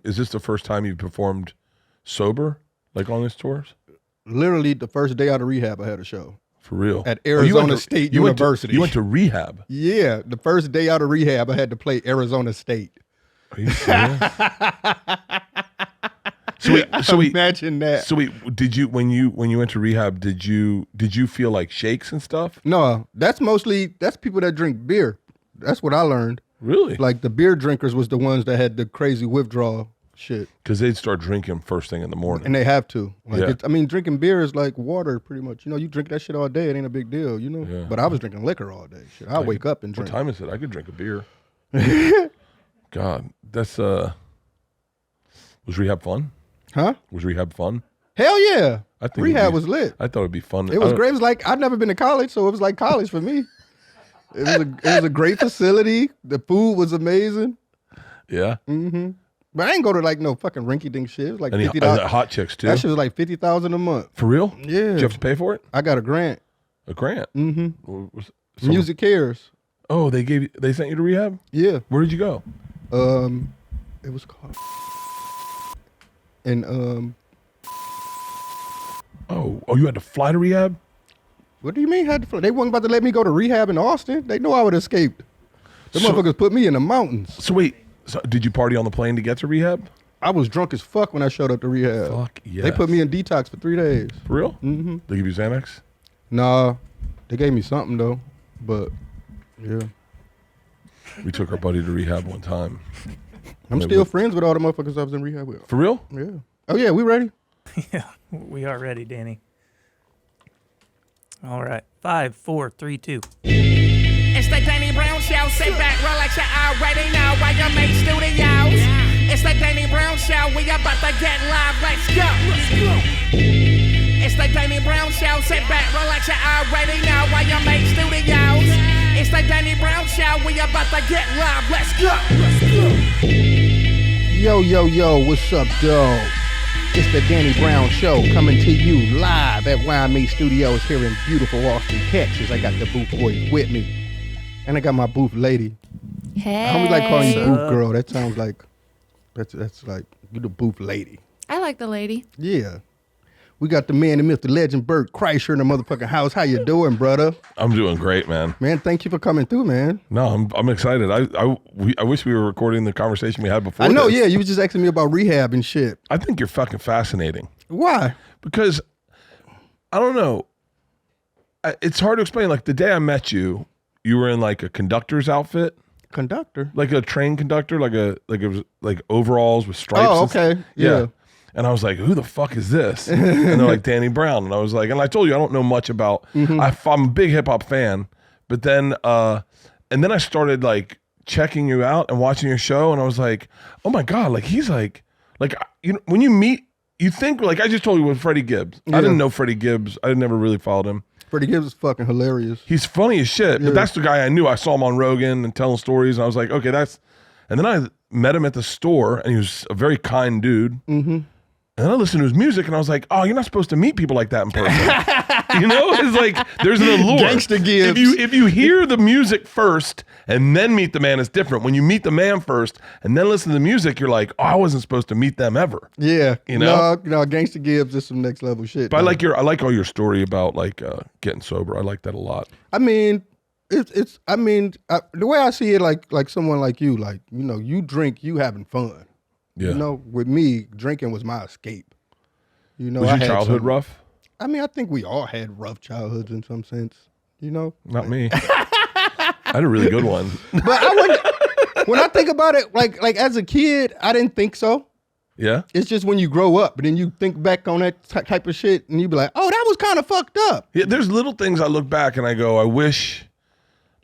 is this the first time you've performed sober, like on these tours? Literally the first day out of rehab, I had a show. For real? At Arizona State University. You went to rehab? Yeah, the first day out of rehab, I had to play Arizona State. Are you serious? Imagine that. So wait, did you when you went to rehab, did you feel like shakes and stuff? No, that's people that drink beer. That's what I learned. Really? Like the beer drinkers was the ones that had the crazy withdrawal shit. Because they'd start drinking first thing in the morning. And they have to. Like yeah. Drinking beer is like water pretty much. You know, you drink that shit all day, it ain't a big deal, you know? Yeah. But I was drinking liquor all day. Shit, I wake up and drink. What time is it? I could drink a beer. God, that's was rehab fun? Huh? Was rehab fun? Hell yeah. I think rehab was lit. I thought it'd be fun. It was great. It was like I'd never been to college, so it was like college for me. It was a great facility. The food was amazing. Yeah. Mm-hmm. But I ain't go to like no fucking rinky dink shit. It was like $50. Hot chicks too. That shit was like $50,000 a month. For real? Yeah. Did you have to pay for it? I got a grant. A grant? Mm-hmm. Music Cares. Oh, they sent you to rehab? Yeah. Where did you go? It was called. And Oh, you had to fly to rehab? What do you mean had to fly? They weren't about to let me go to rehab in Austin. They know I would have escaped. The motherfuckers put me in the mountains. So wait, did you party on the plane to get to rehab? I was drunk as fuck when I showed up to rehab. Fuck yeah. They put me in detox for 3 days. For real? Mm-hmm. They give you Xanax? Nah, they gave me something though. But yeah. We took our buddy to rehab one time. I'm still friends with all the motherfuckers I was in rehab with. For real? Yeah. Oh yeah, we ready? Yeah, we are ready, Danny. All right. 5, 4, 3, 2. It's the Danny Brown Show. Sit back, relax, you already know why you make studios. It's the Danny Brown Show. We about to get live. Let's go. It's the Danny Brown Show. Sit back, relax, you already know why you make studios. It's the Danny Brown Show. We about to get live. Let's go. Yo, what's up, dog? It's the Danny Brown Show coming to you live at YMA Studios here in beautiful Austin, Texas. I got the booth boys with me. And I got my booth lady. Hey. I don't like calling you booth girl. That sounds like, that's like, you the booth lady. I like the lady. Yeah. We got the man, the myth, the legend, Bert Kreischer in the motherfucking house. How you doing, brother? I'm doing great, man. Man, thank you for coming through, man. No, I'm excited. I wish we were recording the conversation we had before. I know, this. yeah. You was just asking me about rehab and shit. I think you're fucking fascinating. Why? Because, I don't know. It's hard to explain. Like the day I met you, you were in like a conductor's outfit. Conductor? Like a train conductor, it was like overalls with stripes. Oh, okay. Yeah. And I was like, who the fuck is this? And they're like, Danny Brown. And I was like, and I told you, I don't know much about, I'm a big hip hop fan. But then, and then I started like checking you out and watching your show. And I was like, oh my God, like he's like, you know, when you meet, you think like, I just told you with Freddie Gibbs. Yeah. I didn't know Freddie Gibbs. I never really followed him. Freddie Gibbs is fucking hilarious. He's funny as shit, but that's the guy I knew. I saw him on Rogan and telling stories. And I was like, okay, and then I met him at the store and he was a very kind dude. Mm-hmm. And then I listened to his music and I was like, oh, you're not supposed to meet people like that in person. You know, it's like, there's an allure. Gangsta Gibbs. If you hear the music first and then meet the man, it's different. When you meet the man first and then listen to the music, you're like, oh, I wasn't supposed to meet them ever. Yeah. You know? No, Gangsta Gibbs is some next level shit. But I like all your story about like getting sober. I like that a lot. I mean, the way I see it, like someone like you, like, you know, you drink, you having fun. Yeah. You know, with me, drinking was my escape. You know, was your childhood rough? I mean, I think we all had rough childhoods in some sense. You know, not me. I had a really good one. But when I think about it, like as a kid, I didn't think so. Yeah. It's just when you grow up, and then you think back on that type of shit, and you be like, oh, that was kind of fucked up. Yeah. There's little things I look back and I go, I wish.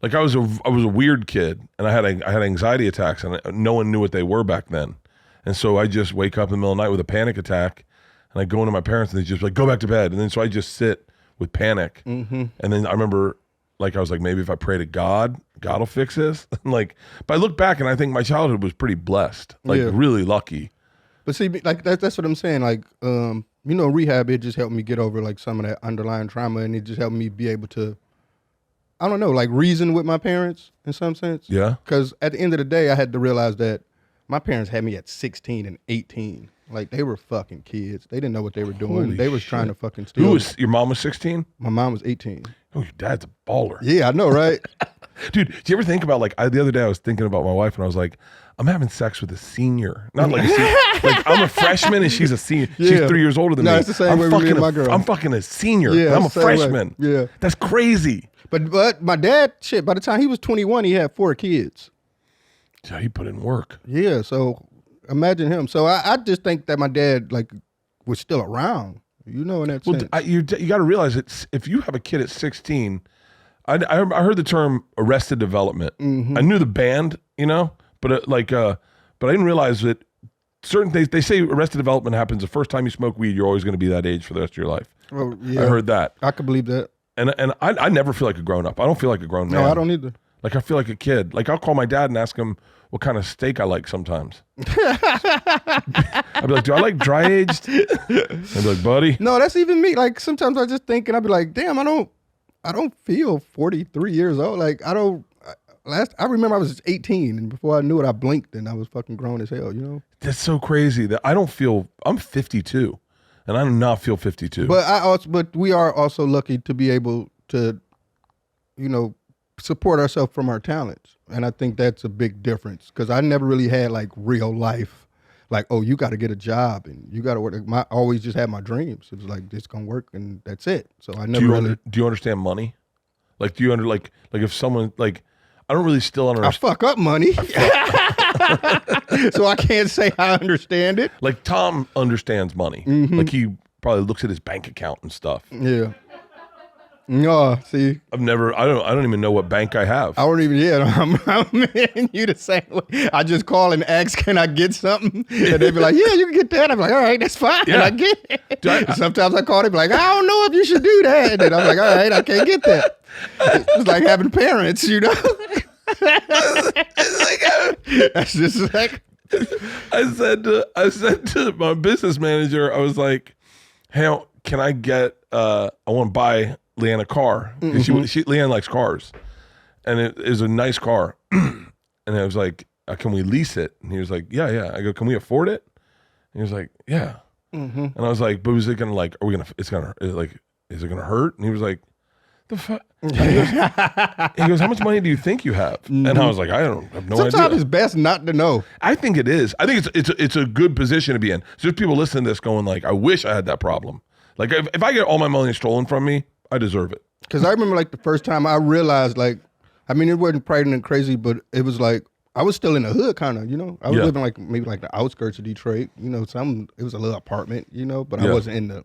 Like I was a weird kid, and I had anxiety attacks, and no one knew what they were back then. And so I just wake up in the middle of the night with a panic attack, and I go into my parents, and they just like, go back to bed. And then so I just sit with panic. Mm-hmm. And then I remember, like, I was like, maybe if I pray to God, God will fix this. Like, but I look back, and I think my childhood was pretty blessed, like really lucky. But see, like that's what I'm saying. Like, you know, rehab, it just helped me get over like some of that underlying trauma, and it just helped me be able to, I don't know, like reason with my parents in some sense. Yeah. Because at the end of the day, I had to realize that My parents had me at 16 and 18. Like, they were fucking kids. They didn't know what they were doing. Holy They was shit. trying to fucking steal. Who was your mom was 16? My mom was 18. Oh, your dad's a baller. Yeah, I know, right? Dude, do you ever think about like the other day I was thinking about my wife and I was like, I'm having sex with a senior. Not like a senior. Like I'm a freshman and she's a senior. She's Yeah. 3 years older than No, me. it's the same way with me and my girl. I'm fucking a senior. Yeah, and I'm a it's the same way. freshman. Yeah. That's crazy. But my dad, shit, by the time he was 21, he had 4 kids. Yeah, he put in work. Yeah, so imagine him. So I just think that my dad, like, was still around, you know, in that Well, sense. you got to realize it's if you have a kid at 16, I heard the term arrested development. Mm-hmm. I knew the band, you know, but but I didn't realize that certain things, they say arrested development happens the first time you smoke weed, you're always going to be that age for the rest of your life. Well, yeah, I heard that. I could believe that. And I never feel like a grown up. I don't feel like a grown man. No, I don't either. Like I feel like a kid. Like I'll call my dad and ask him what kind of steak I like sometimes. I'd be like, do I like dry aged? I'd be like, buddy. No, that's even me. Like, sometimes I just think and I'd be like, damn, I don't feel 43 years old. Like, I remember I was 18 and before I knew it, I blinked and I was fucking grown as hell, you know? That's so crazy that I'm 52 and I do not feel 52. But we are also lucky to be able to, you know, support ourselves from our talents. And I think that's a big difference because I never really had like real life, like, oh, you got to get a job and you got to work. I always just had my dreams. It was like, it's going to work and that's it. So I never do you understand money? Like, do you like if someone like, I don't really still I understand. fuck up money. So I can't say I understand it. Like Tom understands money. Mm-hmm. Like he probably looks at his bank account and stuff. Yeah. No, see, I don't even know what bank I have. I don't even, I'm in you the same way. I just call and ask, can I get something? And they be like, yeah, you can get that. I'm like, all right, that's fine. Yeah. And I get it. Sometimes I call, they be like, I don't know if you should do that. And then I'm like, all right, I can't get that. It's like having parents, you know? That's just like, I said to my business manager, I was like, hey, can I get, I want to buy Leanne a car. Leanne likes cars. And it is a nice car. And I was like, can we lease it? And he was like, yeah. I go, can we afford it? And he was like, yeah. And I was like, but is it going to like, is it going to hurt? And he was like, the fuck? He goes, how much money do you think you have? And I was like, I have no idea. sometimes it's best not to know. I think it is. I think it's a good position to be in. So there's people listening to this going like, I wish I had that problem. Like if I get all my money stolen from me, I deserve it. Because I remember like the first time I realized, like, I mean, it wasn't pregnant and crazy, but it was like, I was still in the hood kind of, you know? I was living like maybe like the outskirts of Detroit, you know, it was a little apartment, you know, but I wasn't in the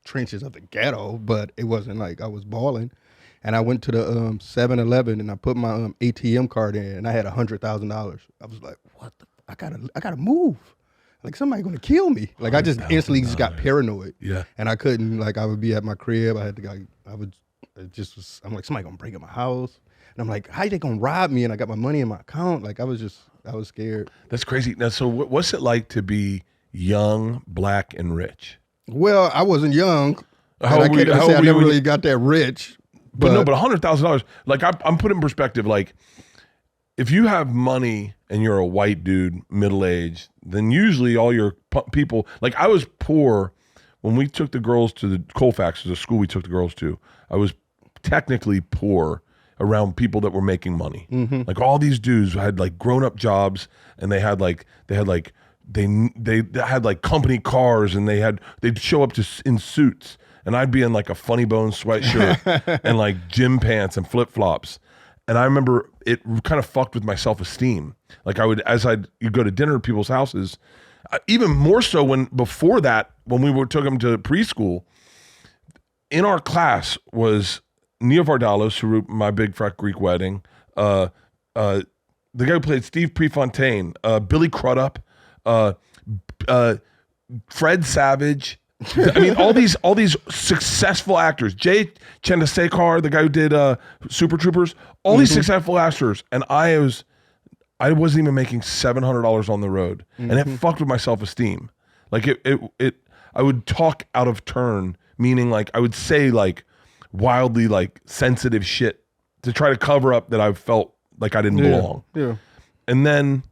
trenches of the ghetto, but it wasn't like I was balling. And I went to the 7-Eleven and I put my ATM card in and I had $100,000. I was like, what the, I gotta move. Like somebody gonna kill me. Like I just instantly just got paranoid. Yeah. And I couldn't, like I would be at my crib. I'm like, somebody gonna break in my house. And I'm like, how they gonna rob me? And I got my money in my account. Like I was scared. That's crazy. Now, so what's it like to be young, black, and rich? Well, I wasn't young. How I old were you- can't even how say old I were you never when really you- got that rich. But $100,000, like I'm putting in perspective, like if you have money and you're a white dude, middle-aged, then usually all your people, like I was poor when we took the girls to the Colfax, the school we took the girls to. I was technically poor around people that were making money. Like all these dudes had like grown-up jobs and they had like company cars and they'd show up in suits. And I'd be in like a funny bone sweatshirt and like gym pants and flip flops. And I remember it kind of fucked with my self-esteem. Like you'd go to dinner at people's houses, even more so before that, when we took them to preschool, in our class was Nia Vardalos, who wrote My Big Fat Greek Wedding, the guy who played Steve Prefontaine, Billy Crudup, Fred Savage, I mean, all these successful actors, Jay Chandrasekhar, the guy who did Super Troopers, all these successful actors, and I wasn't even making $700 on the road, and it fucked with my self-esteem. Like I would talk out of turn, meaning like I would say like wildly like sensitive shit to try to cover up that I felt like I didn't belong. Yeah. And then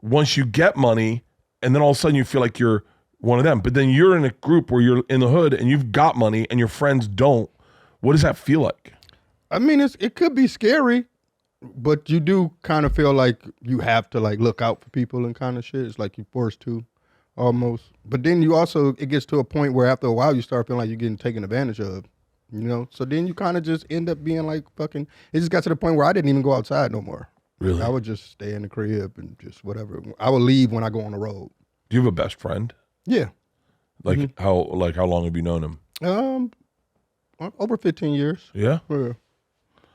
once you get money, and then all of a sudden you feel like you're one of them. But then you're in a group where you're in the hood and you've got money and your friends don't. What does that feel like? I mean, it could be scary, but you do kind of feel like you have to like look out for people and kind of shit. It's like you're forced to, almost. But then you also, it gets to a point where after a while you start feeling like you're getting taken advantage of, you know? So then you kind of just end up being like fucking, it just got to the point where I didn't even go outside no more. Really? I would just stay in the crib and just whatever. I would leave when I go on the road. Do you have a best friend? Yeah. Like how long have you known him? Over 15 years. Yeah.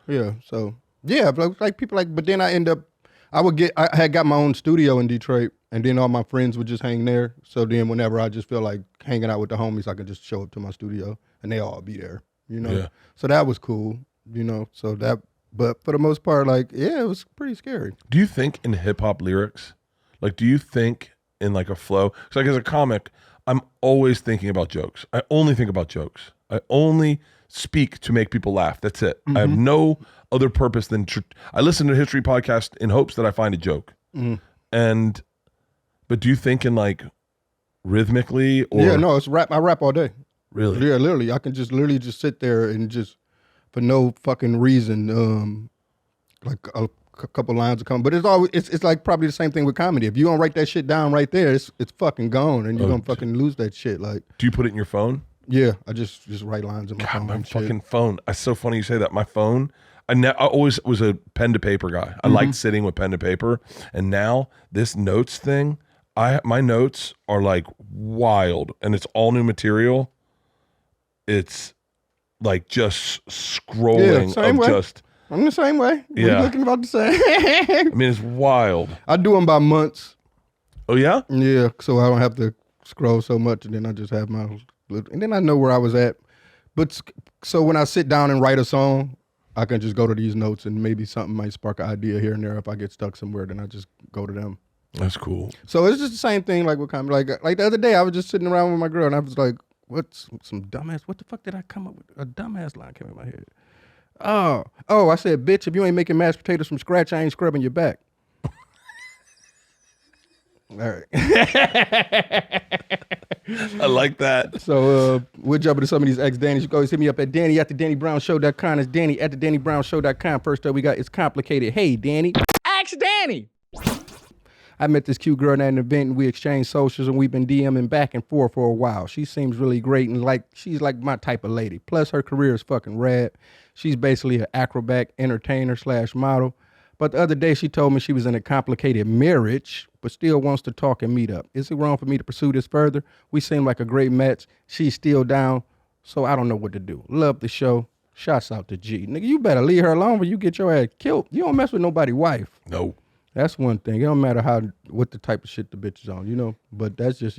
Yeah. So yeah, but like people like, but then I had got my own studio in Detroit, and then all my friends would just hang there. So then whenever I just feel like hanging out with the homies, I could just show up to my studio and they all be there, you know? Yeah. So that was cool, you know? So that, but for the most part, like, yeah, it was pretty scary. Do you think in hip hop lyrics, like, do you think in like a flow? Because like as a comic, I'm always thinking about jokes. I only think about jokes. I only speak to make people laugh. That's it. I have no other purpose than I listen to a history podcast in hopes that I find a joke. But do you think in like rhythmically or? Yeah, no, it's rap. I rap all day. Really? Yeah, literally. I can just literally just sit there and just for no fucking reason, like a couple lines will come. But it's always it's like probably the same thing with comedy. If you don't write that shit down right there, it's fucking gone, and you're gonna fucking lose that shit. Like, do you put it in your phone? Yeah, I just write lines in my phone. My fucking phone. It's so funny you say that. My phone. I always was a pen to paper guy. I liked sitting with pen to paper, and now this notes thing. My notes are like wild, and it's all new material. It's like just scrolling of way. just. I'm the same way. Yeah. We're looking about the same. I mean, it's wild. I do them by months. Oh yeah. Yeah, so I don't have to scroll so much, and then I just have my. And then I know where I was at. But so when I sit down and write a song, I can just go to these notes and maybe something might spark an idea here and there. If I get stuck somewhere, then I just go to them. That's cool. So it's just the same thing like with comedy. Like the other day, I was just sitting around with my girl and I was like, what's some dumbass? What the fuck did I come up with? A dumbass line came in my head. Oh, I said, bitch, if you ain't making mashed potatoes from scratch, I ain't scrubbing your back. All right. I like that. So we'll jump into some of these ex-Dannys. You can always hit me up at Danny at theDannyBrownShow.com. It's Danny at theDannyBrownShow.com. First up, we got It's Complicated. Hey, Danny. Ask Danny. I met this cute girl at an event and we exchanged socials and we've been DMing back and forth for a while. She seems really great and she's like my type of lady. Plus her career is fucking rad. She's basically an acrobat, entertainer / model. But the other day she told me she was in a complicated marriage, but still wants to talk and meet up. Is it wrong for me to pursue this further? We seem like a great match. She's still down, so I don't know what to do. Love the show. Shouts out to G. Nigga, you better leave her alone or you get your ass killed. You don't mess with nobody's wife. No. That's one thing. It don't matter what the type of shit the bitch is on, you know? But that's just,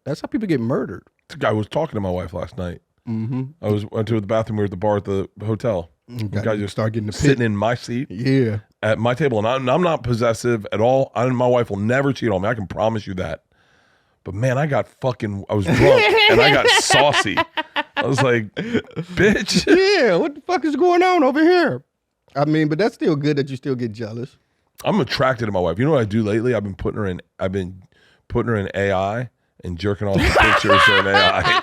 that's how people get murdered. I was talking to my wife last night. Mm-hmm. I went to the bathroom. We were at the bar at the hotel. The guy just start getting the pit. sitting in my seat. Yeah. At my table. And I'm not possessive at all. My wife will never cheat on me. I can promise you that. But man, I was drunk and I got saucy. I was like, bitch. Yeah, what the fuck is going on over here? I mean, but that's still good that you still get jealous. I'm attracted to my wife. You know what I do lately? I've been putting her in AI and jerking off the pictures of an AI.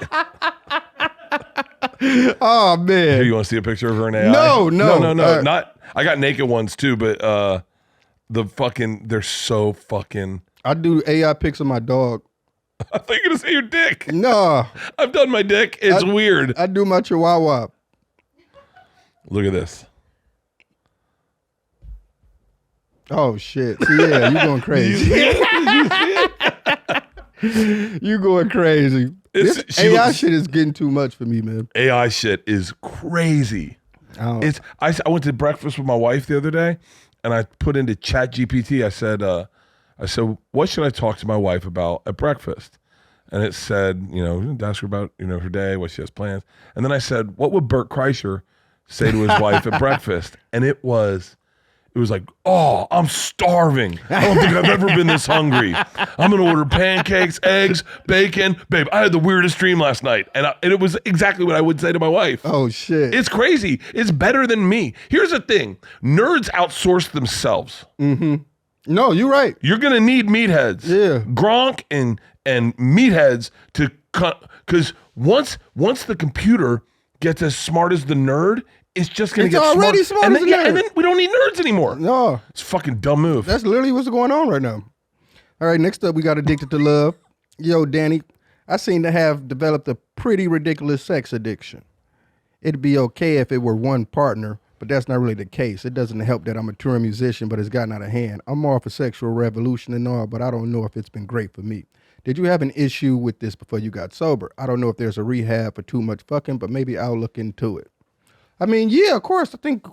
Oh man. Here, you want to see a picture of her in AI? No. Not I got naked ones too, but they're so fucking. I do AI pics of my dog. I thought you were gonna say your dick. No. I've done my dick. It's weird. I do my chihuahua. Look at this. Oh shit. See, yeah, you going crazy. You going crazy. This AI shit is getting too much for me, man. AI shit is crazy. I went to breakfast with my wife the other day, and I put into ChatGPT. I said, what should I talk to my wife about at breakfast? And it said, ask her about her day, what she has plans. And then I said, what would Bert Kreischer say to his wife at breakfast? And it was like, oh, I'm starving. I don't think I've ever been this hungry. I'm going to order pancakes, eggs, bacon. Babe, I had the weirdest dream last night. And it was exactly what I would say to my wife. Oh, shit. It's crazy. It's better than me. Here's the thing. Nerds outsource themselves. Mm-hmm. No, you're right. You're gonna need meatheads. Yeah. Gronk and meatheads to cut, because once the computer gets as smart as the nerd, it's just gonna get already smart and as then, the nerd. and then we don't need nerds anymore. No, It's a fucking dumb move. that's literally what's going on right now. All right, next up, we got Addicted to Love. Yo, Danny, I seem to have developed a pretty ridiculous sex addiction. It'd be okay if it were one partner, but that's not really the case. It doesn't help that I'm a touring musician, but it's gotten out of hand. I'm all for sexual revolution and all, but I don't know if it's been great for me. Did you have an issue with this before you got sober? I don't know if there's a rehab for too much fucking, but maybe I'll look into it. I mean, yeah, of course. I think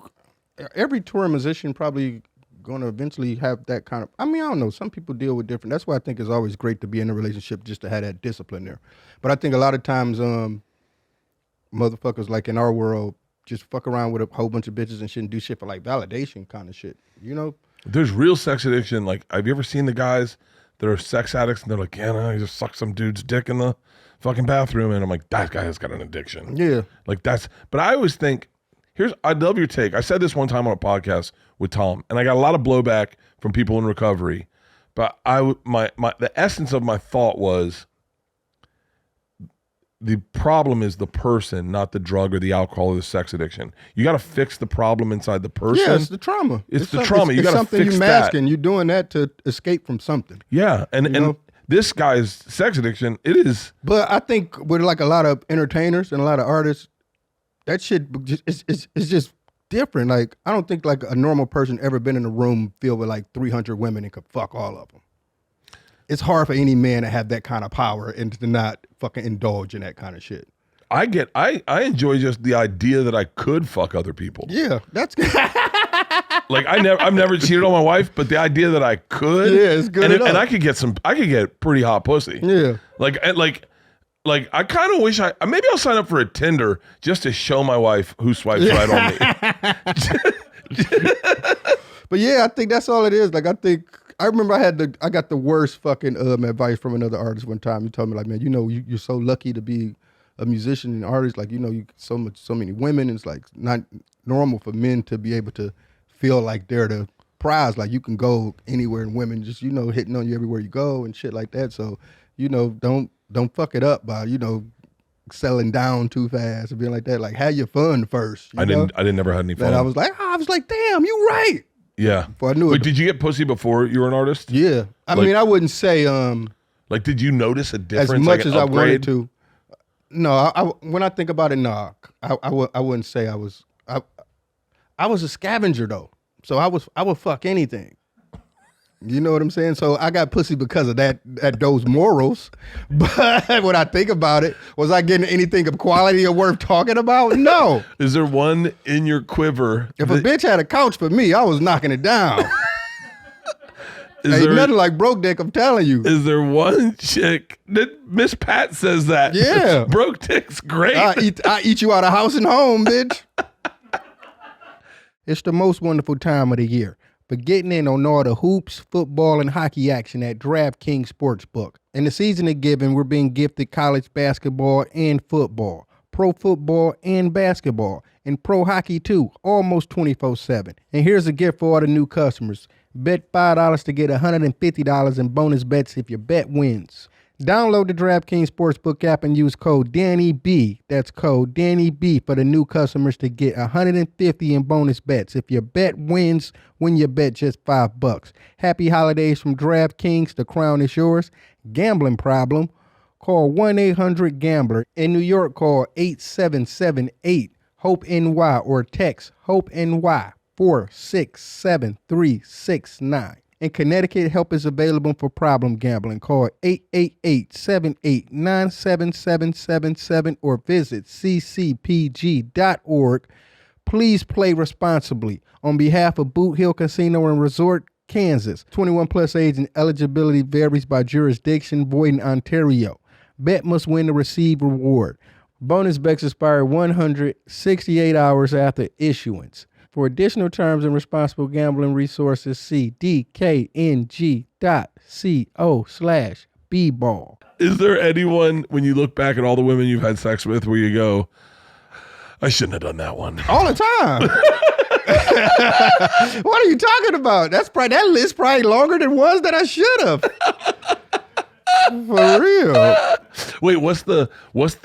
every touring musician probably going to eventually have that kind of, I mean, I don't know. Some people deal with different. That's why I think it's always great to be in a relationship just to have that discipline there. But I think a lot of times motherfuckers like in our world just fuck around with a whole bunch of bitches and shouldn't do shit for like validation kind of shit, you know? There's real sex addiction. Like, have you ever seen the guys that are sex addicts and they're like, yeah, no, I just suck some dude's dick in the fucking bathroom, and I'm like, that guy has got an addiction. Yeah. Like but I always think, I love your take. I said this one time on a podcast with Tom, and I got a lot of blowback from people in recovery, but the essence of my thought was, the problem is the person, not the drug or the alcohol or the sex addiction. You got to fix the problem inside the person. Yeah, it's the trauma. It's the trauma. You got to something fix you're masking. You're doing that to escape from something. Yeah, and know? this guy's sex addiction, it is. But I think with like a lot of entertainers and a lot of artists, that shit is just different. Like, I don't think like a normal person ever been in a room filled with like 300 women and could fuck all of them. It's hard for any man to have that kind of power and to not fucking indulge in that kind of shit. I enjoy just the idea that I could fuck other people. Yeah, that's good. Like, I've never cheated on my wife, but the idea that I could, Yeah, it's good and enough. I could get pretty hot pussy. Yeah. Like I kind of wish maybe I'll sign up for a Tinder just to show my wife who swipes right on me. But yeah, I think that's all it is. Like, I remember I got the worst fucking advice from another artist one time. He told me like, man, you know, you're so lucky to be a musician and artist. Like, you know, you so many women. And it's like not normal for men to be able to feel like they're the prize. Like, you can go anywhere and women just, you know, hitting on you everywhere you go and shit like that. So, you know, don't fuck it up by, you know, settling down too fast and being like that. Like, have your fun first. I didn't never had any fun. And I was like, damn, you right. Yeah. Before I knew But it. did you get pussy before you were an artist? Yeah. I mean, I wouldn't say Like, did you notice a difference? as much like as an I wanted upgrade? to. No, when I think about it, no, I wouldn't say I was. I was a scavenger though, so I would fuck anything. You know what I'm saying? So I got pussy because of those morals. But when I think about it, was I getting anything of quality or worth talking about? No. Is there one in your quiver? If a bitch had a couch for me, I was knocking it down. Ain't nothing like broke dick, I'm telling you. Is there one chick that Miss Pat says that? Yeah. Broke dick's great. I eat you out of house and home, bitch. It's the most wonderful time of the year for getting in on all the hoops, football, and hockey action at DraftKings Sportsbook. In the season of giving, we're being gifted college basketball and football, pro football and basketball, and pro hockey too, almost 24/7. And here's a gift for all the new customers. Bet $5 to get $150 in bonus bets if your bet wins. Download the DraftKings Sportsbook app and use code DannyB. That's code DannyB for the new customers to get $150 in bonus bets. If your bet wins, win your bet just $5. Happy holidays from DraftKings. The crown is yours. Gambling problem? Call 1-800-GAMBLER. In New York, call 8778-HOPE-NY or text HOPE-NY 467-369. In Connecticut, help is available for problem gambling. Call 888-78-97777 or visit ccpg.org. Please play responsibly. On behalf of Boot Hill Casino and Resort, Kansas, 21 plus age and eligibility varies by jurisdiction, void in Ontario. Bet must win to receive reward. Bonus bets expire 168 hours after issuance. For additional terms and responsible gambling resources, see dkng.co/bball. Is there anyone, when you look back at all the women you've had sex with, where you go, I shouldn't have done that one? All the time. What are you talking about? That list probably longer than ones that I should have. For real. Wait, what's the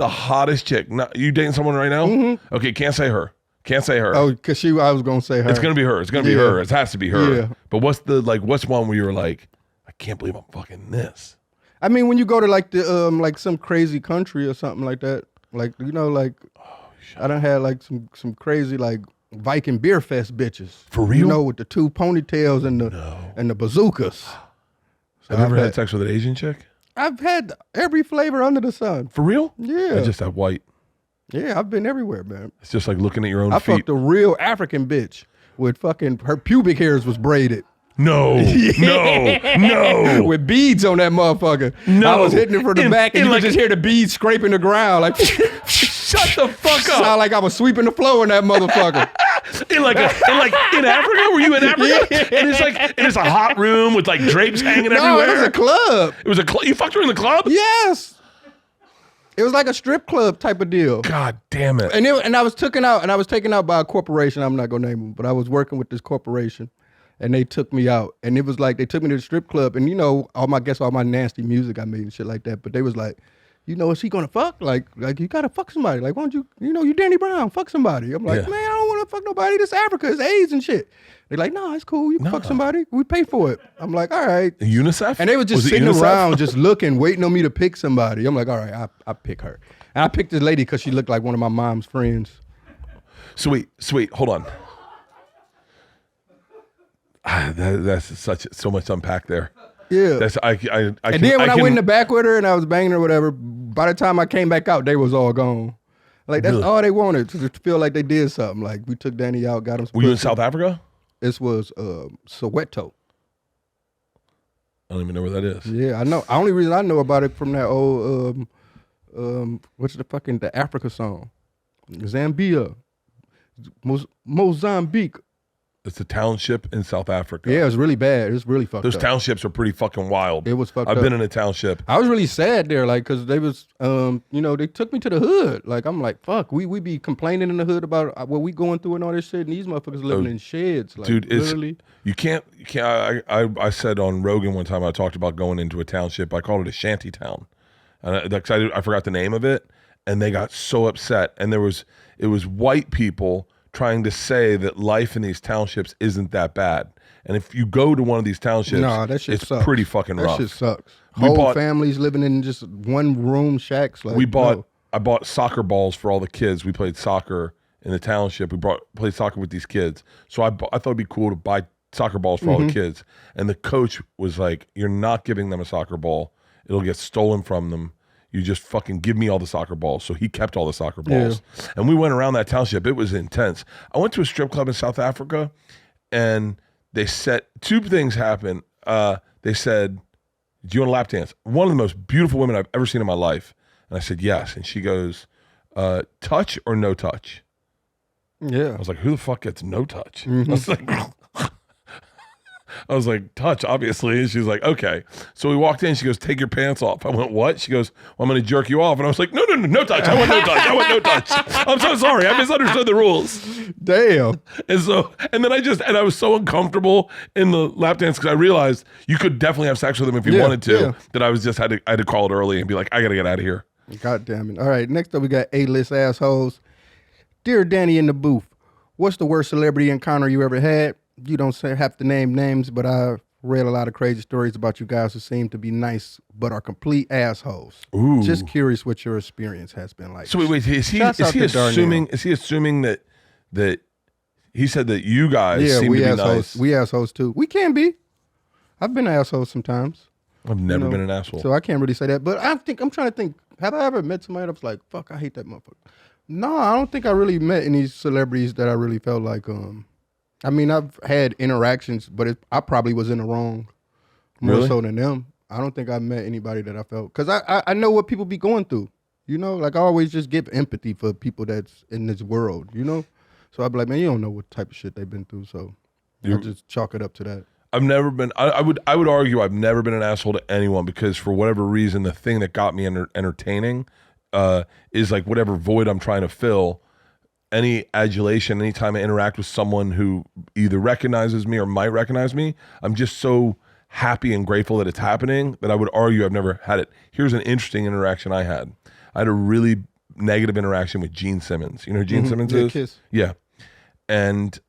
hottest chick? No, you dating someone right now? Mm-hmm. Okay, can't say her. Can't say her. Oh, because I was gonna say her. It's gonna be her. It's gonna be her. It has to be her. Yeah. But what's one where you were like, I can't believe I'm fucking this. I mean, when you go to like the like some crazy country or something like that, like I done had like some crazy like Viking beer fest bitches. For real? You know, with the 2 ponytails and the bazookas. So Have you ever had sex with an Asian chick? I've had every flavor under the sun. For real? Yeah. I just have white. Yeah, I've been everywhere, man. It's just like looking at your own I feet. fucked a real African bitch with fucking her pubic hairs was braided. No, no. With beads on that motherfucker. No. I was hitting it from the back and you could just hear the beads scraping the ground. Like, shut the fuck up. Sound like I was sweeping the floor in that motherfucker. in Africa? Were you in Africa? Yeah. And it's a hot room with like drapes hanging No, everywhere. it was a club. It was a club. You fucked her in the club? Yes. It was like a strip club type of deal. God damn it. And I was taken out by a corporation. I'm not gonna name them, but I was working with this corporation, and they took me out. And it was like they took me to the strip club, and you know, all my nasty music I made and shit like that. But they was like, you know, is he gonna fuck? Like you gotta fuck somebody. Like, why don't you, you Danny Brown, fuck somebody. I'm like, Yeah. man, I don't wanna fuck nobody. This Africa, it's AIDS and shit. They're like, no, it's cool. You can fuck somebody. We pay for it. I'm like, all right. UNICEF? And they was just it sitting UNICEF? around, just looking, waiting on me to pick somebody. I'm like, all right, I pick her. And I picked this lady because she looked like one of my mom's friends. Sweet. Hold on. That's so much to unpack there. Yeah. And then when I went in the back with her and I was banging her or whatever, by the time I came back out, they was all gone. Like, that's Really? all they wanted, to feel like they did something. Like, we took Danny out, got him some Were you in pussy. South Africa? This was Soweto. I don't even know where that is. Yeah, I know. The only reason I know about it from that old, what's the Africa song? Zambia. Mozambique. It's a township in South Africa. Yeah, it was really bad. It was really fucked Those up. townships are pretty fucking wild. It was fucked I've up. been in a township. I was really sad there, like, because they was, they took me to the hood. Like, I'm like, fuck, we be complaining in the hood about what we going through and all this shit, and these motherfuckers living in sheds. Like, Dude, literally. you can't. I said on Rogan one time, I talked about going into a township. I called it a shanty town, and I forgot the name of it, and they got so upset. And it was white people trying to say that life in these townships isn't that bad. And if you go to one of these townships, That shit it's sucks. pretty fucking rough. That shit sucks. We Whole bought- families living in just one room shacks. Like, I bought soccer balls for all the kids. We played soccer in the township. We played soccer with these kids. So I thought it'd be cool to buy soccer balls for all the kids. And the coach was like, "You're not giving them a soccer ball. It'll get stolen from them. You just fucking give me all the soccer balls." So he kept all the soccer balls. Yeah. And we went around that township. It was intense. I went to a strip club in South Africa, and they said two things happened. They said, "Do you want a lap dance?" One of the most beautiful women I've ever seen in my life. And I said, yes. And she goes, touch or no touch? Yeah. I was like, who the fuck gets no touch? I was like, touch, obviously. And she was like, okay. So we walked in. She goes, take your pants off. I went, what? She goes, well, I'm going to jerk you off. And I was like, no touch. I want no touch. I want no touch. I'm so sorry. I misunderstood the rules. Damn. And then I was so uncomfortable in the lap dance because I realized you could definitely have sex with him if you wanted to. Yeah. That I had to call it early and be like, I got to get out of here. God damn it. All right. Next up, we got A-list assholes. Dear Danny in the booth, what's the worst celebrity encounter you ever had? You don't have to name names, but I've read a lot of crazy stories about you guys who seem to be nice but are complete assholes. Ooh. Just curious what your experience has been like. So wait, is he assuming that he said that you guys seem to be nice? We assholes too. We can be. I've been assholes sometimes. I've never been an asshole. So I can't really say that. But I'm trying to think, have I ever met somebody that was like, fuck, I hate that motherfucker? No, I don't think I really met any celebrities that I really felt like, I mean, I've had interactions, but I probably was in the wrong more so than them. I don't think I met anybody that I felt, because I know what people be going through, like I always just give empathy for people that's in this world, So I'd be like, man, you don't know what type of shit they've been through, so I just chalk it up to that. I've never been, I would argue I've never been an asshole to anyone, because for whatever reason, the thing that got me entertaining is like whatever void I'm trying to fill. any adulation, anytime I interact with someone who either recognizes me or might recognize me, I'm just so happy and grateful that it's happening that I would argue I've never had it. Here's an interesting interaction I had. I had a really negative interaction with Gene Simmons. You know who Gene Simmons is? Kiss. Yeah. And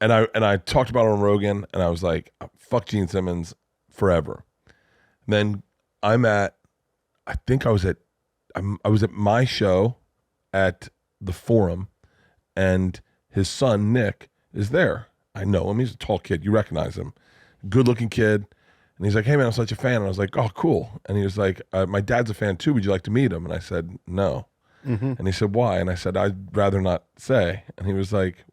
I talked about it on Rogan, and I was like, fuck Gene Simmons forever. And then I was at my show at the Forum, and his son Nick is there. I know him. He's a tall kid. You recognize him. Good looking kid. And he's like, hey man, I'm such a fan. And I was like, oh, cool. And he was like, my dad's a fan too. Would you like to meet him? And I said, no. And he said, why? And I said, I'd rather not say. And he was like,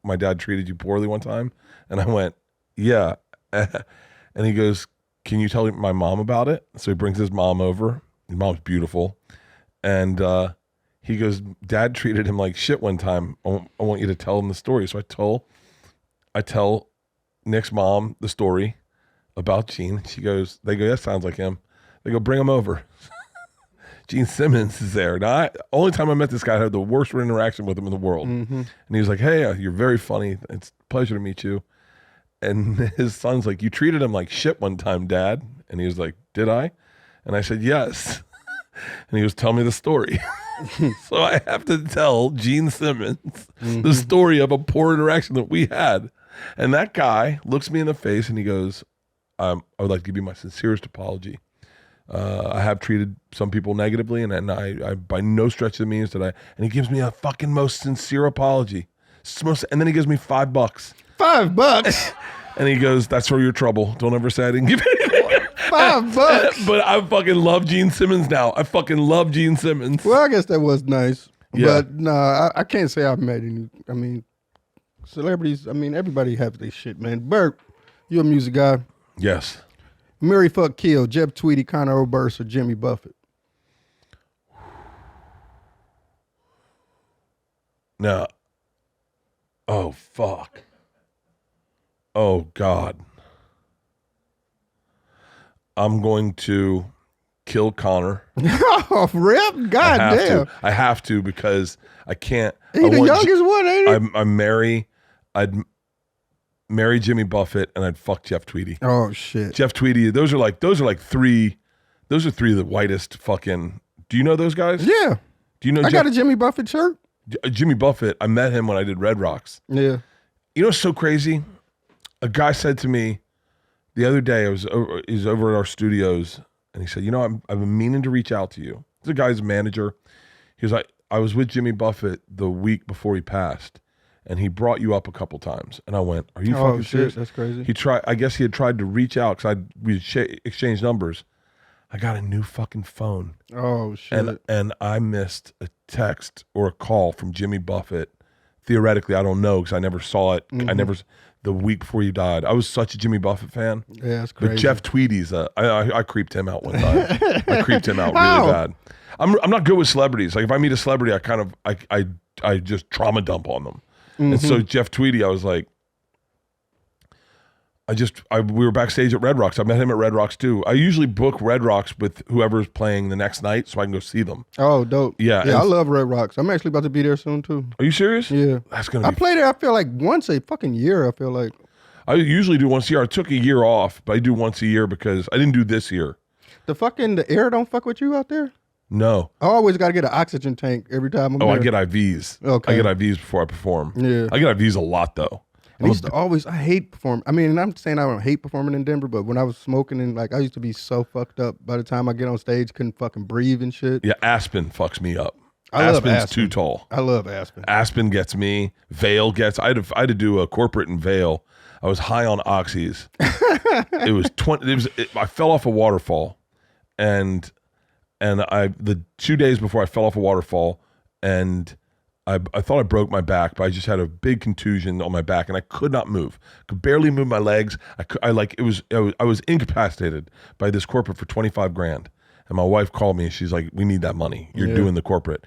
my dad treated you poorly one time? And I went, yeah. And he goes, can you tell my mom about it? So he brings his mom over. His mom's beautiful. And he goes, Dad treated him like shit one time. I want you to tell him the story. So I tell Nick's mom the story about Gene. They go, that sounds like him. They go, bring him over. Gene Simmons is there. Now, only time I met this guy, I had the worst interaction with him in the world. And he was like, hey, you're very funny. It's a pleasure to meet you. And his son's like, you treated him like shit one time, Dad. And he was like, did I? And I said, yes. And he was telling me the story. So I have to tell Gene Simmons the story of a poor interaction that we had. And that guy looks me in the face and he goes, I would like to give you my sincerest apology. I have treated some people negatively, and I by no stretch of the means did I. And he gives me a fucking most sincere apology. And then he gives me $5. $5? And he goes, that's for your trouble. Don't ever say I didn't give you anything. $5? But I fucking love Gene Simmons now. I fucking love Gene Simmons. Well, I guess that was nice. Yeah. But no, I can't say I've met any. I mean, celebrities, I mean, everybody has their shit, man. Bert, you a music guy. Yes. Marry, fuck, kill, Jeff Tweedy, Conor Oberst, or Jimmy Buffett? Now, oh, fuck. Oh, God. I'm going to kill Connor. Oh, rip? God damn. I have to because I can't. He the youngest one, ain't he? I'd marry Jimmy Buffett and I'd fuck Jeff Tweedy. Oh, shit. Jeff Tweedy, those are three of the whitest fucking, do you know those guys? Yeah. Do you know I got a Jimmy Buffett shirt. Jimmy Buffett, I met him when I did Red Rocks. Yeah. You know what's so crazy? A guy said to me the other day, he's over at our studios, and he said, you know, I've been meaning to reach out to you. This guy's manager. He was like, I was with Jimmy Buffett the week before he passed, and he brought you up a couple times. And I went, are you fucking serious? That's crazy. I guess he had tried to reach out because we exchanged numbers. I got a new fucking phone. Oh, shit. And I missed a text or a call from Jimmy Buffett. Theoretically, I don't know because I never saw it. The week before he died. I was such a Jimmy Buffett fan. Yeah, that's crazy. But Jeff Tweedy's, I creeped him out one time. I creeped him out really bad. I'm not good with celebrities. Like if I meet a celebrity, I just trauma dump on them. And so Jeff Tweedy, I was like, we were backstage at Red Rocks. I met him at Red Rocks too. I usually book Red Rocks with whoever's playing the next night so I can go see them. Oh, dope. Yeah. Yeah, I love Red Rocks. I'm actually about to be there soon too. Are you serious? Yeah. That's going to be. I play there, I feel like once a fucking year, I feel like. I usually do once a year. I took a year off, but I do once a year because I didn't do this year. The air don't fuck with you out there? No. I always got to get an oxygen tank every time I'm there. I get IVs. Okay. I get IVs before I perform. Yeah. I get IVs a lot though. I hate performing. I mean, and I'm saying I don't hate performing in Denver, but when I was smoking and like I used to be so fucked up by the time I get on stage, couldn't fucking breathe and shit. Yeah, Aspen fucks me up. I love Aspen's Aspen. too tall. I love Aspen. Aspen gets me. Vale gets. I had to do a corporate in Vale. I was high on Oxys. It was 20. I fell off a waterfall, and the 2 days before I fell off a waterfall, and I thought I broke my back, but I just had a big contusion on my back, and I could not move. Could barely move my legs. I was incapacitated by this corporate for $25,000. And my wife called me and she's like, we need that money. You're doing the corporate.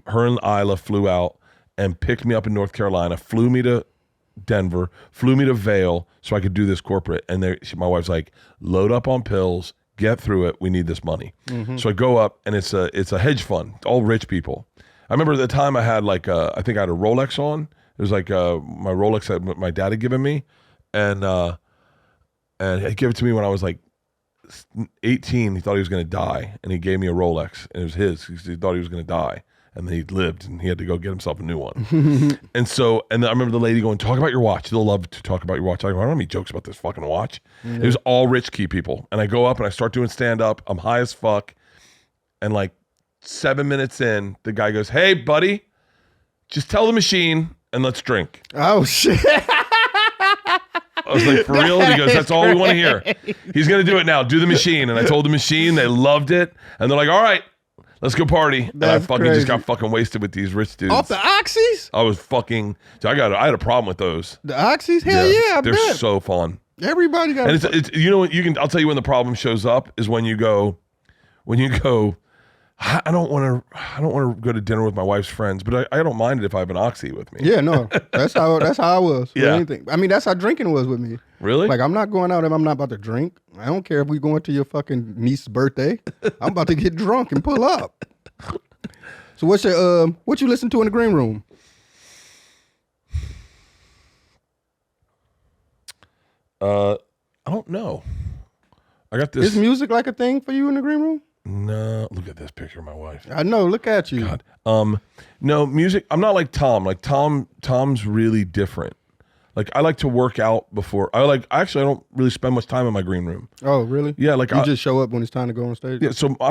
Her and Isla flew out and picked me up in North Carolina, flew me to Denver, flew me to Vail so I could do this corporate. And my wife's like, load up on pills, get through it. We need this money. So I go up and it's a hedge fund, all rich people. I remember at the time I had like I think I had a Rolex on. It was like my Rolex that my dad had given me, and he gave it to me when I was like 18. He thought he was going to die, and he gave me a Rolex, and it was his. He thought he was going to die, and then he lived, and he had to go get himself a new one. and then I remember the lady going, "Talk about your watch. They'll love to talk about your watch." I go, "I don't have any jokes about this fucking watch." It was all rich key people, and I go up and I start doing stand up. I'm high as fuck, and like 7 minutes in, the guy goes, "Hey, buddy, just tell the machine and let's drink." Oh shit! I was like, "For real?" He goes, "That's all we want to hear." He's gonna do it now. Do the machine. And I told the machine, they loved it, and they're like, "All right, let's go party." And I fucking just got fucking wasted with these rich dudes. Off the Oxys? I was fucking. I had a problem with those. The Oxys? Hell yeah, I they're bet. so fun. Everybody got. And it's you know you can. I'll tell you when the problem shows up is when you go. I don't want to go to dinner with my wife's friends, but I don't mind it if I have an Oxy with me. Yeah, no, that's how I was. With Yeah. anything. I mean, that's how drinking was with me. Really? Like, I'm not going out if I'm not about to drink. I don't care if we going to your fucking niece's birthday. I'm about to get drunk and pull up. So what you listen to in the green room? I don't know. I got this. Is music like a thing for you in the green room? No, look at this picture of my wife. I know. Look at you. God. No music. I'm not like Tom. Like Tom's really different. Like I like to work out before. I don't really spend much time in my green room. Oh, really? Yeah, like you just show up when it's time to go on stage. Yeah, so I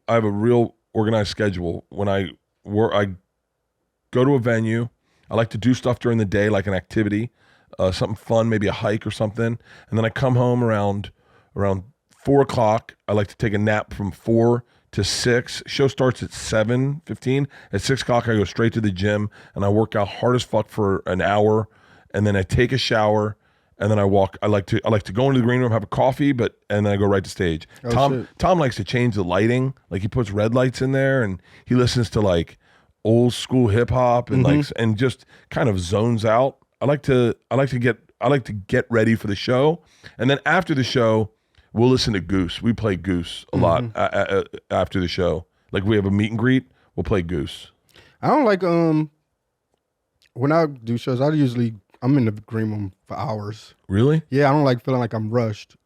have a real organized schedule. When I go to a venue, I like to do stuff during the day, like an activity, something fun, maybe a hike or something, and then I come home around 4:00. I like to take a nap from 4 to 6. Show starts at 7:15. At 6:00, I go straight to the gym and I work out hard as fuck for an hour, and then I take a shower, and then I walk. I like to go into the green room, have a coffee, and then I go right to stage. Oh, Tom likes to change the lighting. Like he puts red lights in there, and he listens to like old school hip hop and and just kind of zones out. I like to get ready for the show, and then after the show, we'll listen to Goose. We play Goose a lot after the show. Like we have a meet and greet, we'll play Goose. I don't like when I do shows. I'm in the green room for hours. Really? Yeah, I don't like feeling like I'm rushed.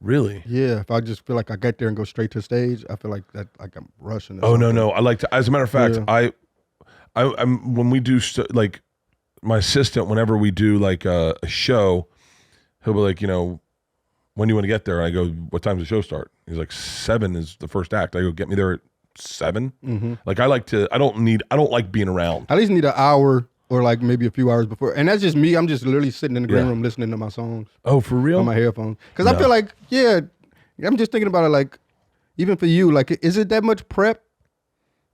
Really? Yeah, if I just feel like I get there and go straight to the stage, I feel like I'm rushing. Oh no! I like to. As a matter of fact, I'm when we do like my assistant. Whenever we do like a show, he'll be like, when do you want to get there? I go, what time does the show start? He's like, 7 is the first act. I go, get me there at 7. Like I don't like being around. I at least need an hour or like maybe a few hours before. And that's just me. I'm just literally sitting in the green room listening to my songs. Oh, for real? On my headphones. Because I feel like, I'm just thinking about it like, even for you, like, is it that much prep?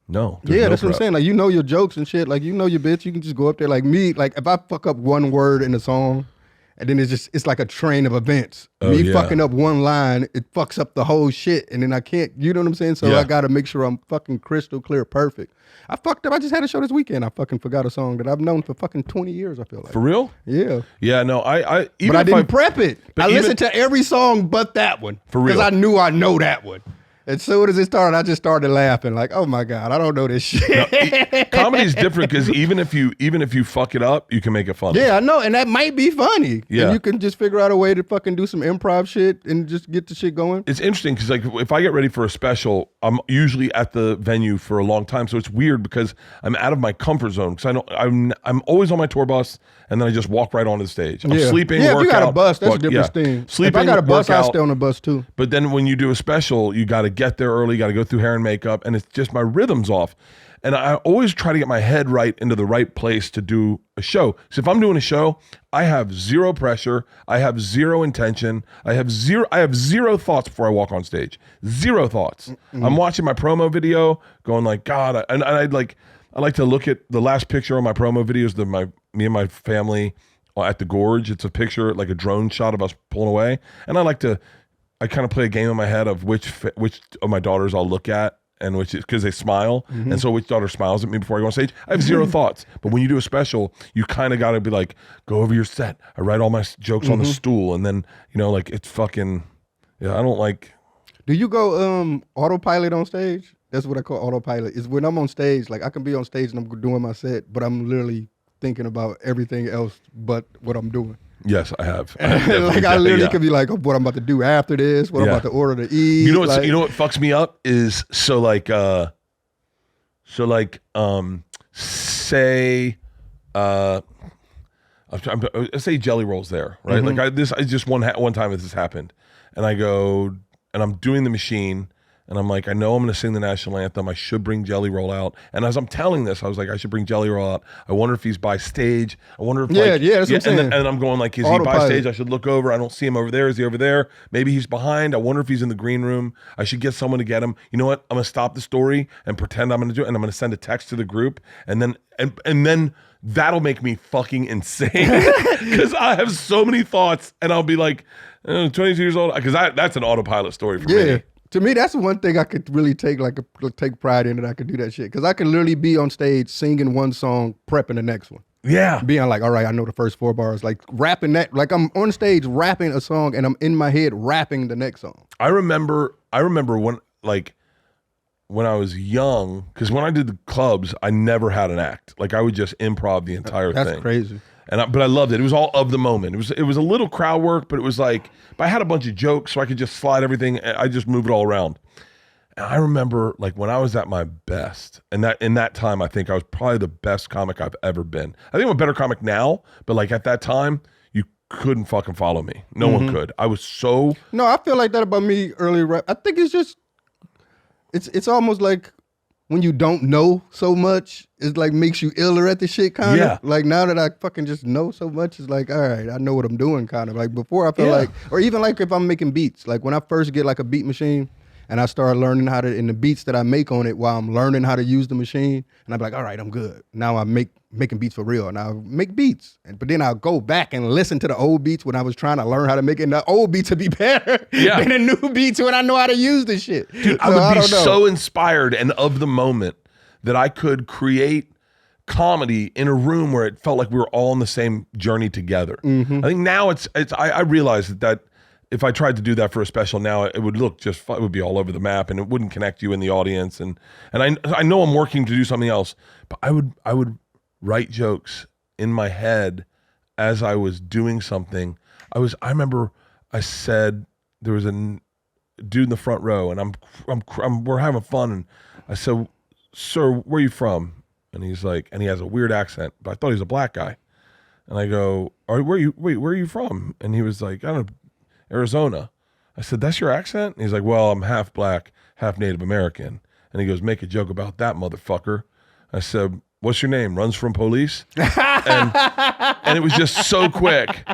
No. Yeah, that's what I'm saying. Like, your jokes and shit. Like, your bits. You can just go up there. Like me, like if I fuck up one word in a song, and then it's like a train of events. Fucking up one line, it fucks up the whole shit. And then I can't, you know what I'm saying? So I got to make sure I'm fucking crystal clear, perfect. I fucked up. I just had a show this weekend. I fucking forgot a song that I've known for fucking 20 years, I feel like. For real? Yeah. Yeah, no, I even but I didn't prep it. I listened to every song but that one. For real. Because I knew I know that one. As soon as it started, I just started laughing like, oh my God, I don't know this shit. Comedy's different because even if you fuck it up, you can make it funny. Yeah, I know. And that might be funny. Yeah. And you can just figure out a way to fucking do some improv shit and just get the shit going. It's interesting because like if I get ready for a special, I'm usually at the venue for a long time. So it's weird because I'm out of my comfort zone because I'm always on my tour bus and then I just walk right onto the stage. I'm sleeping, yeah, work if you got out, a bus, that's a different thing. Sleeping, if I got a bus, work I'll out. stay on the bus too. But then when you do a special, you got to get there early, got to go through hair and makeup, and it's just my rhythm's off. And I always try to get my head right into the right place to do a show. So if I'm doing a show, I have zero pressure, I have zero intention, I have zero thoughts before I walk on stage. Zero thoughts. I'm watching my promo video, going like, God, and I like to look at the last picture on my promo videos, me and my family at the gorge. It's a picture, like a drone shot of us pulling away, and I kind of play a game in my head of which of my daughters I'll look at, and which is because they smile, and so which daughter smiles at me before I go on stage. I have zero thoughts. But when you do a special, you kind of got to be like, go over your set. I write all my jokes on the stool, and then like it's fucking. Yeah, I don't like. Do you go autopilot on stage? That's what I call autopilot. Is when I'm on stage, like I can be on stage and I'm doing my set, but I'm literally thinking about everything else but what I'm doing. Yes, I have. Like I literally could be like, what I'm about to do after this, what I'm about to order to eat. You know what fucks me up is say say Jelly Roll's there, right? Mm-hmm. I just one time this happened, and I go and I'm doing the machine, and I'm like, I know I'm going to sing the national anthem. I should bring Jelly Roll out. And as I'm telling this, I was like, I should bring Jelly Roll out. I wonder if he's by stage. I wonder if that's what I'm saying. And I'm going like, is he by stage? I should look over. I don't see him over there. Is he over there? Maybe he's behind. I wonder if he's in the green room. I should get someone to get him. You know what? I'm going to stop the story and pretend I'm going to do it, and I'm going to send a text to the group, and then that'll make me fucking insane because I have so many thoughts, and I'll be like, 22 years old, because that's an autopilot story for me. To me, that's one thing I could really take pride in, that I could do that shit. Because I can literally be on stage singing one song, prepping the next one. Yeah. Being like, all right, I know the first 4 bars. Like rapping that, like I'm on stage rapping a song and I'm in my head rapping the next song. I remember when I was young, because when I did the clubs, I never had an act. Like I would just improv the entire thing. That's crazy. But I loved it. It was all of the moment. It was a little crowd work, but it was like, but I had a bunch of jokes, so I could just slide everything. I just move it all around. And I remember like when I was at my best, and that in that time, I think I was probably the best comic I've ever been. I think I'm a better comic now, but like at that time, you couldn't fucking follow me. No one could. I was so. No, I feel like that about me early rap. I think it's just, it's almost like when you don't know so much, it's like makes you iller at the shit kind of. Yeah. Like now that I fucking just know so much, it's like, all right, I know what I'm doing kind of. Like before I felt like, or even like if I'm making beats, like when I first get like a beat machine and I start learning how to, in the beats that I make on it while I'm learning how to use the machine, and I'm like, all right, I'm good. Now I'm making beats for real, and I'll make beats. But then I'll go back and listen to the old beats when I was trying to learn how to make it, and the old beats would be better than the new beats when I know how to use this shit. Dude, I would be so inspired and of the moment that I could create comedy in a room where it felt like we were all on the same journey together. I think now I realize that if I tried to do that for a special now, it would look it would be all over the map, and it wouldn't connect you in the audience. And I know I'm working to do something else, but I would write jokes in my head as I was doing something. I remember I said there was a dude in the front row, and we're having fun, and I said, "Sir, where are you from?" And he's like, and he has a weird accent, but I thought he was a black guy. And I go, where are you from? And he was like, I don't know, Arizona. I said, that's your accent? And he's like, well, I'm half black, half Native American. And he goes, make a joke about that, motherfucker. I said, what's your name? Runs from police? and it was just so quick.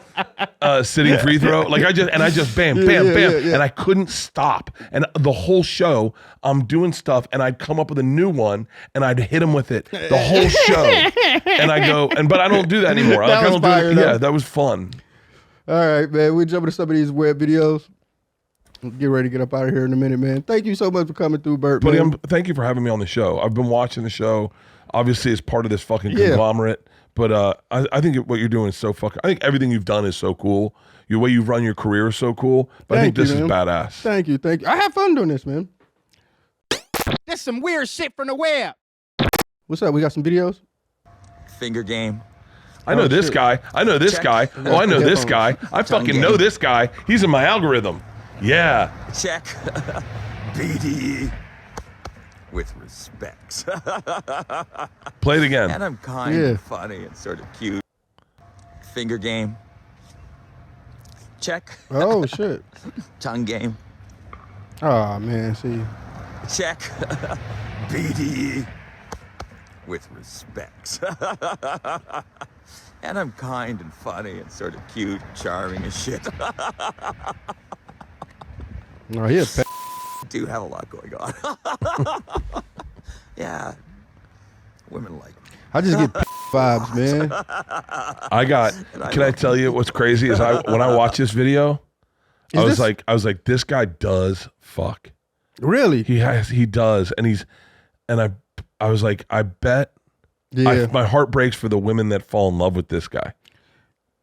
Sitting free throw. Like I just bam, bam, bam. And I couldn't stop. And the whole show, I'm doing stuff, and I'd come up with a new one, and I'd hit him with it the whole show. And I go, but I don't do that anymore. That was fire, though. Yeah, that was fun. All right, man. We're jumping to some of these web videos. Get ready to get up out of here in a minute, man. Thank you so much for coming through, Bert. Buddy, thank you for having me on the show. I've been watching the show, obviously as part of this fucking conglomerate. But I think what you're doing is so fucking. I think everything you've done is so cool. The way you've run your career is so cool. But I think this is badass. Thank you. I have fun doing this, man. That's some weird shit from the web. What's up? We got some videos? Finger game. I know this guy. I know this guy. Oh, I know this guy. I fucking know this guy. He's in my algorithm. Yeah. Check. BDE. With respect. Play it again. And I'm kind of funny and sort of cute. Finger game. Check. Oh, shit. Tongue game. Oh, man. See. Check. BDE. With respect. And I'm kind and funny and sort of cute, charming as shit. Oh, he is Do have a lot going on. Yeah. Women like me. I just get vibes, man. Can I tell you what's crazy is when I watch this video, I was like, this guy does fuck. Really? He does. And I was like, I bet my heart breaks for the women that fall in love with this guy.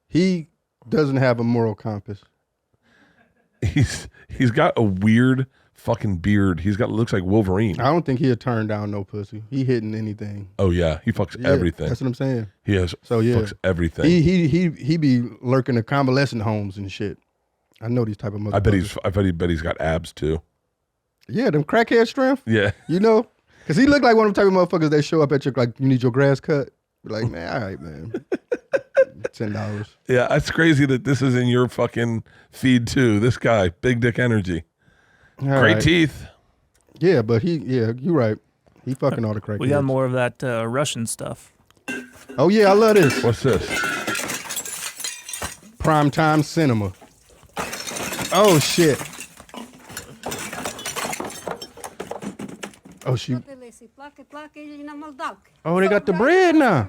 He doesn't have a moral compass. He's got a weird fucking beard. He's got looks like Wolverine. I don't think he'll turn down no pussy. He hitting anything. Oh yeah, he fucks everything. That's what I'm saying. He has fucks everything. He be lurking in convalescent homes and shit. I know these type of motherfuckers. I bet he's got abs too. Yeah, them crackhead strength. Yeah. You know? Because he looked like one of them type of motherfuckers that show up at your, like, you need your grass cut. Be like, man, all right, man. $10. Yeah, that's crazy that this is in your fucking feed too. This guy, big dick energy. Great teeth. Yeah, but you're right. He fucking all the crackheads. We got more of that Russian stuff. Oh, yeah, I love this. What's this? Primetime cinema. Oh, shit. Oh, she. Oh, they got the bread now.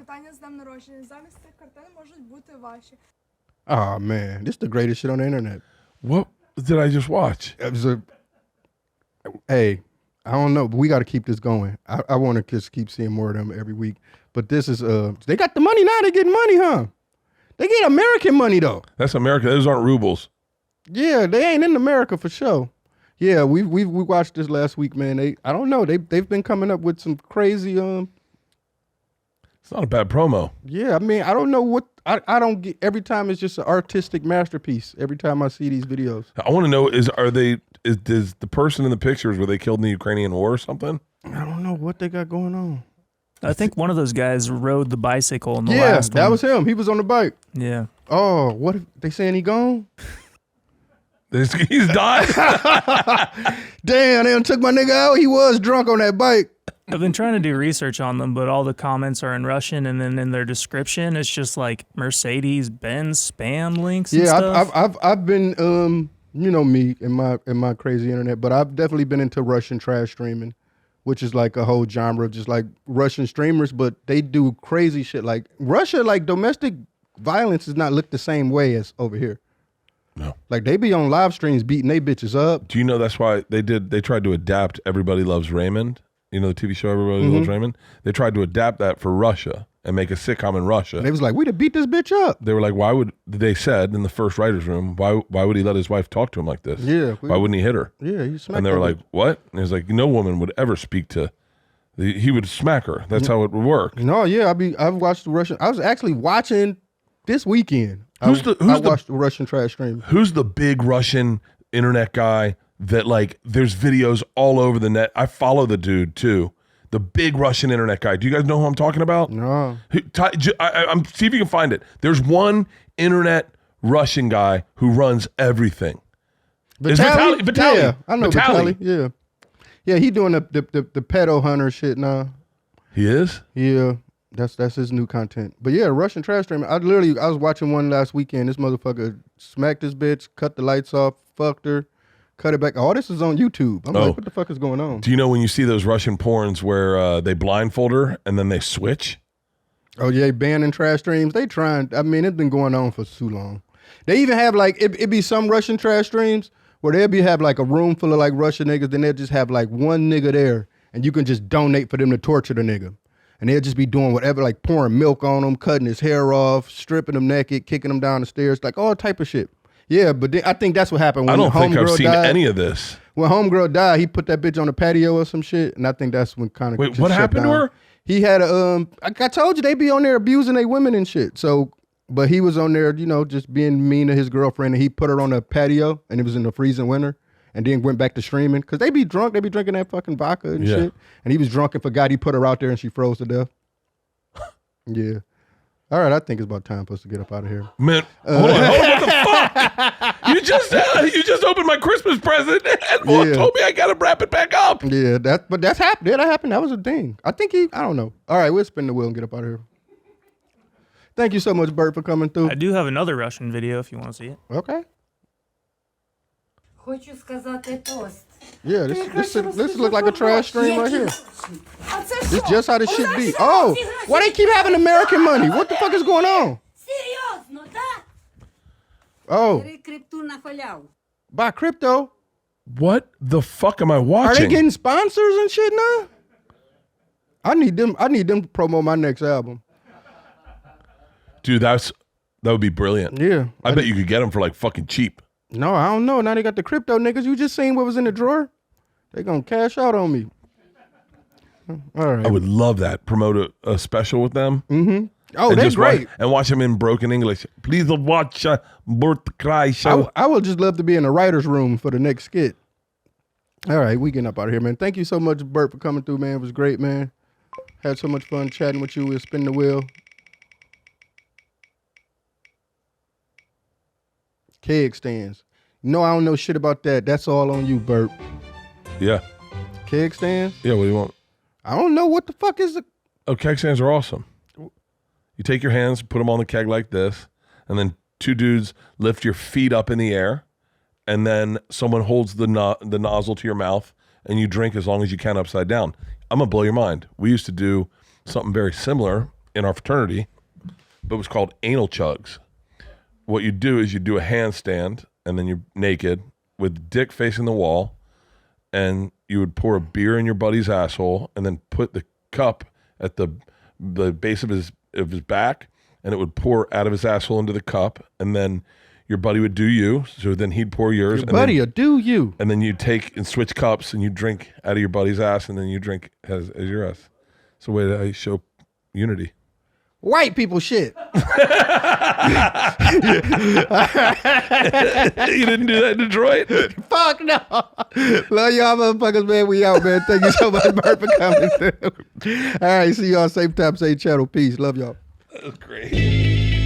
Oh, man. This is the greatest shit on the internet. What did I just watch? It was hey, I don't know, but we got to keep this going. I want to just keep seeing more of them every week. But this is, they got the money now. They getting money, huh? They get American money, though. That's America. Those aren't rubles. Yeah, they ain't in America for sure. Yeah, we watched this last week, man. I don't know. They've been coming up with some crazy It's not a bad promo. Yeah, I mean, I don't know what I don't get. Every time it's just an artistic masterpiece. Every time I see these videos, I want to know is the person in the pictures, were they killed in the Ukrainian war or something? I don't know what they got going on. I think one of those guys rode the bicycle in the Yeah, last that one. was him. He was on the bike. Yeah. Oh, what if they saying he gone? He's died. Damn, they done took my nigga out. He was drunk on that bike. I've been trying to do research on them, but all the comments are in Russian, and then in their description, it's just like Mercedes-Benz spam links. And stuff. I've been you know me in my crazy internet, but I've definitely been into Russian trash streaming, which is like a whole genre of just like Russian streamers, but they do crazy shit. Like Russia, like domestic violence is not looked the same way as over here. No. Like they be on live streams beating they bitches up. Do you know that's why they tried to adapt Everybody Loves Raymond? You know the TV show Everybody Loves Raymond? They tried to adapt that for Russia and make a sitcom in Russia. And they was like, we'd have beat this bitch up. They were like, they said in the first writer's room, why would he let his wife talk to him like this? Yeah. Why wouldn't he hit her? Yeah, he smacked And they were that like, bitch. what? And he was like, no woman would ever speak to, he would smack her. That's how it would work. No, yeah, I've watched the Russian. I was actually watching this weekend. I watched the Russian trash stream. Who's the big Russian internet guy that like there's videos all over the net? I follow the dude too. The big Russian internet guy. Do you guys know who I'm talking about? No. I'm see if you can find it. There's one internet Russian guy who runs everything. Vitaly? Vitaly. Yeah, I know Vitaly. Yeah. Yeah, he doing the pedo hunter shit now. He is? Yeah. That's his new content. But yeah, Russian trash streaming. I was watching one last weekend. This motherfucker smacked this bitch, cut the lights off, fucked her, cut it back. All this is on YouTube. I'm like, what the fuck is going on? Do you know when you see those Russian porns where they blindfold her and then they switch? Oh yeah, banning trash streams. They trying. I mean, it's been going on for too long. They even have like it be some Russian trash streams where they'll have like a room full of like Russian niggas. Then they'll just have like one nigga there, and you can just donate for them to torture the nigga. And they'll just be doing whatever, like pouring milk on him, cutting his hair off, stripping him naked, kicking him down the stairs, like all type of shit. Yeah, but I think that's what happened when I don't think I've seen died. any of this. When homegirl died, he put that bitch on the patio or some shit, and I think that's when kind of Wait, what happened to her? He had a I told you they be on there abusing their women and shit. So, but he was on there, you know, just being mean to his girlfriend, and he put her on the patio, and it was in the freezing winter. And then went back to streaming because they be drunk. They be drinking that fucking vodka and shit. And he was drunk and forgot he put her out there and she froze to death. Yeah. All right, I think it's about time for us to get up out of here. Man, hold on, what the fuck? You just opened my Christmas present and told me I gotta wrap it back up. Yeah, that's happened. Yeah, that happened. That was a thing. I think I don't know. All right, we'll spin the wheel and get up out of here. Thank you so much, Bert, for coming through. I do have another Russian video if you want to see it. Okay. Хочу сказати тост. Yeah, this look like a trash stream right here. This just how this shit be. Oh, why they keep having American money? What the fuck is going on? Серйозно, так? Oh, Крипту на халяву. buy crypto. What the fuck am I Are watching? they getting sponsors and shit now? I need them to promote my next album. Dude, that would be brilliant. Yeah. I bet you could get them for like fucking cheap. No, I don't know. Now they got the crypto niggas. You just seen what was in the drawer? They gonna cash out on me. All right. I would love that. Promote a special with them. Mm-hmm. Oh, and they're just great. and watch them in broken English. Please watch Bert Kreischer. I would just love to be in the writer's room for the next skit. All right, we getting up out of here, man. Thank you so much, Bert, for coming through, man. It was great, man. Had so much fun chatting with you. We'll spin the wheel. Keg stands. No, I don't know shit about that. That's all on you, Bert. Yeah. Keg stands? Yeah, what do you want? I don't know. What the fuck is it? Oh, keg stands are awesome. You take your hands, put them on the keg like this, and then two dudes lift your feet up in the air, and then someone holds the nozzle to your mouth, and you drink as long as you can upside down. I'm going to blow your mind. We used to do something very similar in our fraternity, but it was called anal chugs. What you do is you do a handstand, and then you're naked with dick facing the wall, and you would pour a beer in your buddy's asshole, and then put the cup at the base of his back, and it would pour out of his asshole into the cup, and then your buddy would do you, so then he'd pour yours. Your buddy would do you. And then you take and switch cups, and you drink out of your buddy's ass, and then you drink as your ass. It's a way that I show unity. White people shit. You didn't do that in Detroit? Fuck no. Love y'all motherfuckers, man. We out, man. Thank you so much, Bert, for coming through. All right, see y'all same time, same channel. Peace. Love y'all. That was great.